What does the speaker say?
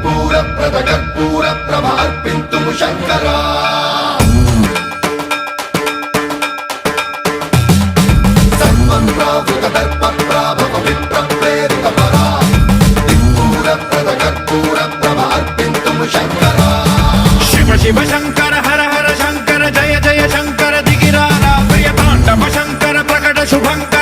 కర్పూర ప్రద కర్పూర ప్రభ అర్పింతుము శంకరా సర్వం ప్రావృత దర్ప ప్రాభవ విప్ర ప్రేరిత పరా కర్పూర ప్రద కర్పూర ప్రభ అర్పింతుము శంకరా శివ శివ శంకర హర హర శంకర జయ జయ శంకర దిగిరారా ప్రియ తాండవ శంకర ప్రకట శుభంకర